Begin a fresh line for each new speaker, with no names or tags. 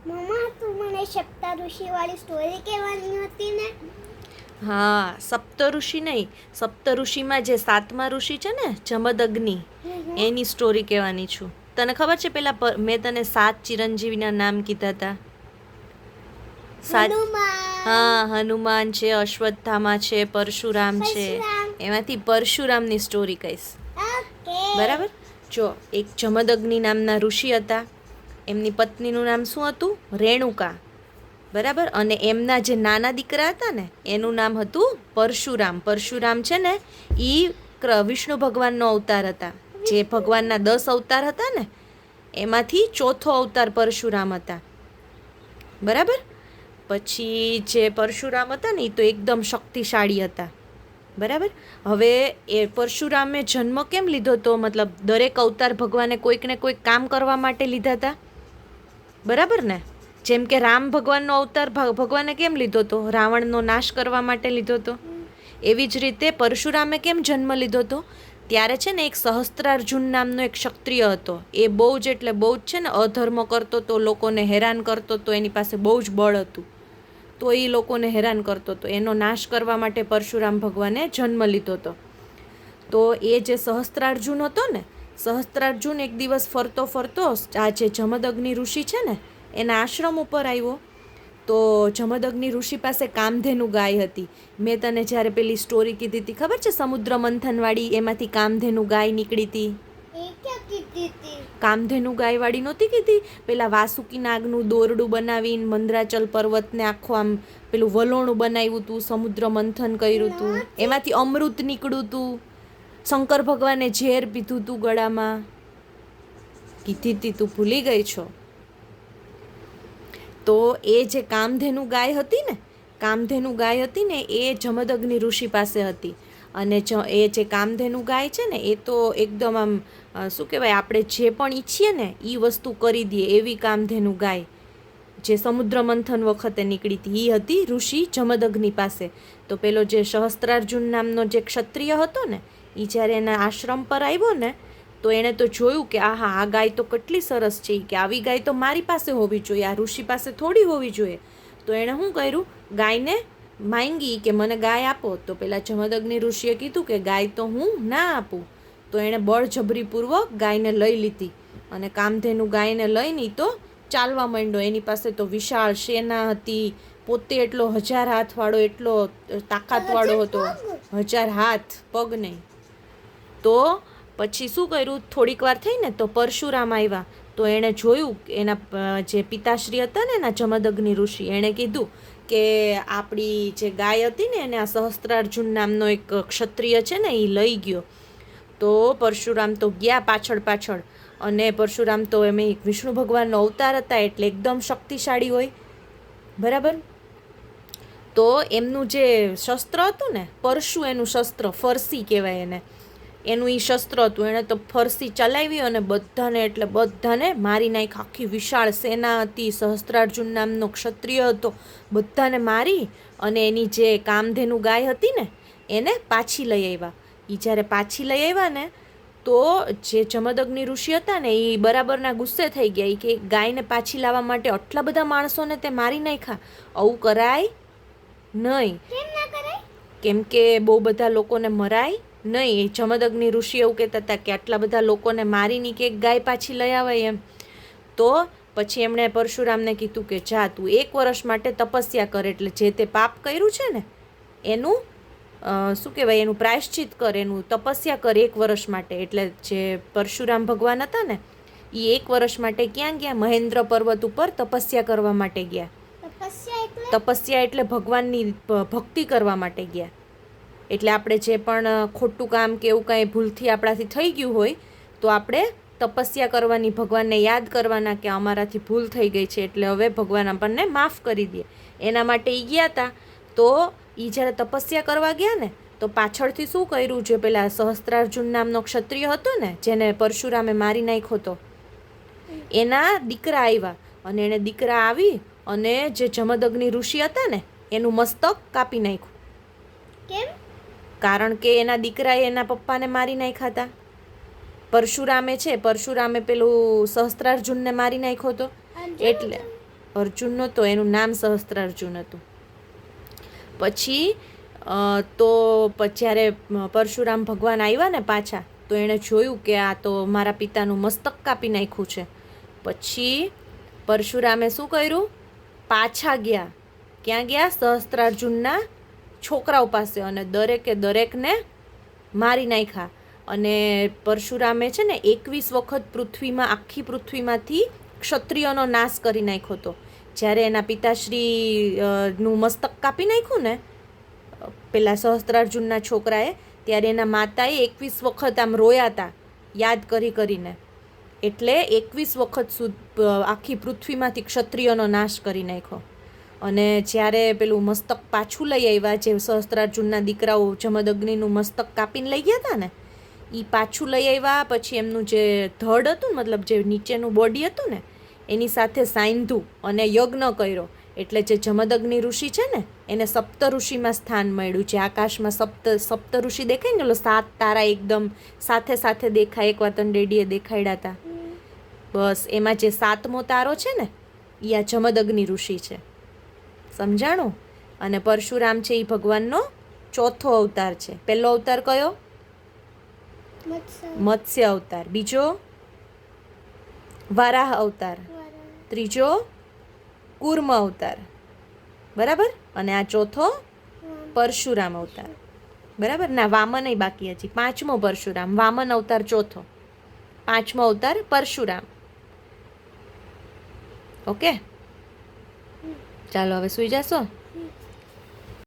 મમ્મા તું મને સપ્તા ઋષિ વાળી સ્ટોરી કહેવાની હતી ને.
હા, સપ્તઋષિ નહીં, સપ્તઋષિમાં જે 7મા ઋષિ છે ને જમદગ્નિ, એની સ્ટોરી કહેવાની છું. તને ખબર છે પેલા મેં તને 7 ચિરંજીવીના નામ કીધા હતા?
હનુમાન.
હા, હનુમાન છે, અશ્વત્થામા છે, પરશુરામ છે. એમાંથી પરશુરામની સ્ટોરી કહીશ.
ઓકે.
બરાબર. જો એક જમદગ્નિ નામના ઋષિ હતા. એમની પત્નીનું નામ શું હતું? રેણુકા. બરાબર. અને એમના જે નાના દીકરા હતા ને એનું નામ હતું પરશુરામ. પરશુરામ છે ને એ વિષ્ણુ ભગવાનનો અવતાર હતા. જે ભગવાનના 10 અવતાર હતા ને એમાંથી ચોથો અવતાર પરશુરામ હતા. બરાબર. પછી જે પરશુરામ હતા ને એ તો એકદમ શક્તિશાળી હતા. બરાબર. હવે એ પરશુરામે જન્મ કેમ લીધો તો? મતલબ દરેક અવતાર ભગવાને કોઈક ને કોઈક કામ કરવા માટે લીધા હતા. બરાબર ને? જેમ કે રામ ભગવાનનો અવતાર ભગવાને કેમ લીધો તો? રાવણનો નાશ કરવા માટે લીધો તો. એવી જ રીતે પરશુરામે કેમ જન્મ લીધો તો? ત્યારે છે ને એક સહસ્ત્રાર્જુન નામનો એક ક્ષત્રિય હતો. એ બહુ જ એટલે બહુ જ છે ને અધર્મ કરતો તો, લોકોને હેરાન કરતો તો, એની પાસે બહુ જ બળ હતું. તો એ લોકોને હેરાન કરતો હતો. એનો નાશ કરવા માટે પરશુરામ ભગવાને જન્મ લીધો હતો. તો એ જે સહસ્ત્રાર્જુન હતો ને, સહસ્ત્રાર્જુન એક દિવસ ફરતો ફરતો આ જે જમદગ્નિ ઋષિ છે ને એના આશ્રમ ઉપર આવ્યો. તો જમદગ્નિ ઋષિ પાસે કામધેનુ ગાય હતી. મેં તને જ્યારે પેલી સ્ટોરી કીધી હતી ખબર છે, સમુદ્ર મંથનવાળી, એમાંથી કામધેનુ ગાય નીકળી હતી.
એ ક્યાં કીધી હતી?
કામધેનુ ગાયવાળી નહોતી કીધી? પેલા વાસુકી નાગનું દોરડું બનાવીને મંદરાચલ પર્વતને આખું આમ પેલું વલોણું બનાવ્યું હતું, સમુદ્ર મંથન કર્યું હતું, એમાંથી અમૃત નીકળ્યું હતું, શંકર ભગવાને ઝેર પીધું હતું ગળામાં. કીધી હતી, તું ભૂલી ગઈ છો? તો એ જે કામધેનુ ગાય હતી ને, કામધેનુ ગાય હતી ને એ જમદગ્નિ ઋષિ પાસે હતી. અને એ જે કામધેનુ ગાય છે ને એ તો એકદમ આમ શું કહેવાય, આપણે જે પણ ઈચ્છીએ ને એ વસ્તુ કરી દઈએ એવી કામધેનુ ગાય જે સમુદ્ર મંથન વખતે નીકળી હતી એ હતી ઋષિ જમદગ્નિ પાસે. તો પેલો જે સહસ્ત્રાર્જુન નામનો જે ક્ષત્રિય હતો ને એ જ્યારે એના આશ્રમ પર આવ્યો ને તો એણે તો જોયું કે આહા, આ ગાય તો કેટલી સરસ છે, કે આવી ગાય તો મારી પાસે હોવી જોઈએ, આ ઋષિ પાસે થોડી હોવી જોઈએ. તો એણે શું કર્યું, ગાયને માંગી કે મને ગાય આપો. તો પેલા જમદગ્નિ ઋષિએ કીધું કે ગાય તો હું ના આપું. તો એણે બળજબરીપૂર્વક ગાયને લઈ લીધી. અને કામધેનુ ગાયને લઈને તો ચાલવા માંડ્યો. એની પાસે તો વિશાળ સેના હતી. પોતે એટલો 1000 હાથવાળો, એટલો તાકાતવાળો હતો. 1000 હાથ, પગ નહીં. તો પછી શું કર્યું, થોડીક વાર થઈને તો પરશુરામ આવ્યા. તો એણે જોયું, એના જે પિતાશ્રી હતા ને એના જમદગ્નિ ઋષિ, એણે કીધું કે આપણી જે ગાય હતી ને એને આ સહસ્ત્રાર્જુન નામનો એક ક્ષત્રિય છે ને એ લઈ ગયો. તો પરશુરામ તો ગયા પાછળ પાછળ. અને પરશુરામ તો એમ વિષ્ણુ ભગવાનનો અવતાર હતા એટલે એકદમ શક્તિશાળી હોય. બરાબર. તો એમનું જે શસ્ત્ર હતું ને, પરશુ એનું શસ્ત્ર, ફરસી કહેવાય એને, એનું એ શસ્ત્ર હતું. એણે તો ફરસી ચલાવી અને બધાને એટલે બધાને મારી નાખી. આખી વિશાળ સેના હતી, સહસ્ત્રાર્જુન નામનો ક્ષત્રિય હતો, બધાને મારી અને એની જે કામધેનુ ગાય હતી ને એને પાછી લઈ આવ્યા. એ જ્યારે પાછી લઈ આવ્યા ને તો જે જમદગ્નિ ઋષિ હતા ને એ બરાબરના ગુસ્સે થઈ ગયા. કે ગાયને પાછી લાવવા માટે આટલા બધા માણસોને તે મારી નાખ્યા, આવું કરાય નહીં.
કેમ ના કરાય?
કેમ કે બહુ બધા લોકોને મરાય નહીં. જમદગ્નિ ઋષિ એવું કહેતા હતા કે આટલા બધા લોકોને મારીને કે એક ગાય પાછી લઈ આવાય એમ. તો પછી એમણે પરશુરામને કીધું કે જા તું 1 વર્ષ માટે તપસ્યા કર, એટલે જે તે પાપ કર્યું છે ને એનું શું કહેવાય, એનું પ્રાયશ્ચિત કર, એનું તપસ્યા કર 1 વર્ષ માટે. એટલે જે પરશુરામ ભગવાન હતા ને એ 1 વર્ષ માટે ક્યાં ગયા? મહેન્દ્ર પર્વત ઉપર તપસ્યા કરવા માટે ગયા. તપસ્યા એટલે ભગવાનની ભક્તિ કરવા માટે ગયા. એટલે આપણે જે પણ ખોટું કામ કે એવું કાંઈ ભૂલથી આપણાથી થઈ ગયું હોય તો આપણે તપસ્યા કરવાની, ભગવાનને યાદ કરવાના કે અમારાથી ભૂલ થઈ ગઈ છે એટલે હવે ભગવાન આપણને માફ કરી દે. એના માટે એ ગયા હતા. તો એ જ્યારે તપસ્યા કરવા ગયા ને તો પાછળથી શું કર્યું, જે પેલા સહસ્ત્રાર્જુન નામનો ક્ષત્રિય હતો ને જેને પરશુરામે મારી નાખ્યો હતો, એના દીકરા આવ્યા. અને એને દીકરા આવી અને જે જમદગ્નિ ઋષિ હતા ને એનું મસ્તક કાપી નાખ્યું.
કેમ?
કારણ કે એના દીકરાએ એના પપ્પાને મારી નાખ્યા હતા. પરશુરામે પેલું સહસ્ત્રાર્જુનને મારી નાખ્યો હતો. એટલે અર્જુન નહોતો, એનું નામ સહસ્ત્રાર્જુન હતું. પછી તો જ્યારે પરશુરામ ભગવાન આવ્યા ને પાછા, તો એણે જોયું કે આ તો મારા પિતાનું મસ્તક કાપી નાખ્યું છે. પછી પરશુરામે શું કર્યું? પાછા ગયા. ક્યાં ગયા? સહસ્ત્રાર્જુનના છોકરાઓ પાસે, અને દરેકને મારી નાખ્યા. અને પરશુરામે છે ને 21 વખત પૃથ્વીમાં, આખી પૃથ્વીમાંથી ક્ષત્રિયોનો નાશ કરી નાખ્યો હતો. જ્યારે એના પિતાશ્રી નું મસ્તક કાપી નાખ્યું ને પેલા સહસ્ત્રાર્જુનના છોકરાએ, ત્યારે એના માતાએ 21 વખત આમ રોયા હતા યાદ કરીને. એટલે 21 વખત આખી પૃથ્વીમાંથી ક્ષત્રિયોનો નાશ કરી નાખ્યો. અને જ્યારે પેલું મસ્તક પાછું લઈ આવ્યા, જે સહસ્ત્રાર્જુનના દીકરાઓ જમદગ્નિનું મસ્તક કાપીને લઈ ગયા હતા ને, એ પાછું લઈ આવ્યા. પછી એમનું જે ધડ હતું, મતલબ જે નીચેનું બોડી હતું ને, એની સાથે સાંધ્યું અને યજ્ઞ કર્યો. એટલે જે જમદગ્નિ ઋષિ છે ને, એને સપ્ત ઋષિમાં સ્થાન મળ્યું. જે આકાશમાં સપ્ત ઋષિ દેખાય ને, 7 તારા એકદમ સાથે સાથે દેખાય. એકવાર તને ડેડીએ દેખાડ્યા હતા. બસ એમાં જે 7મો તારો છે ને, એ આ જમદગ્નિ ઋષિ છે. સમજાણું? અને પરશુરામ છે એ ભગવાનનો ચોથો અવતાર છે. પહેલો અવતાર કયો? મત્સ્ય અવતાર. બીજો વારાહ અવતાર. ત્રીજો કૂર્મ અવતાર. બરાબર? અને આ ચોથો પરશુરામ અવતાર. બરાબર? ના, વામન બાકી હજી. 5મો પરશુરામ. વામન અવતાર ચોથો. 5મો અવતાર પરશુરામ. ઓકે, ચાલો હવે સુઈ જશો.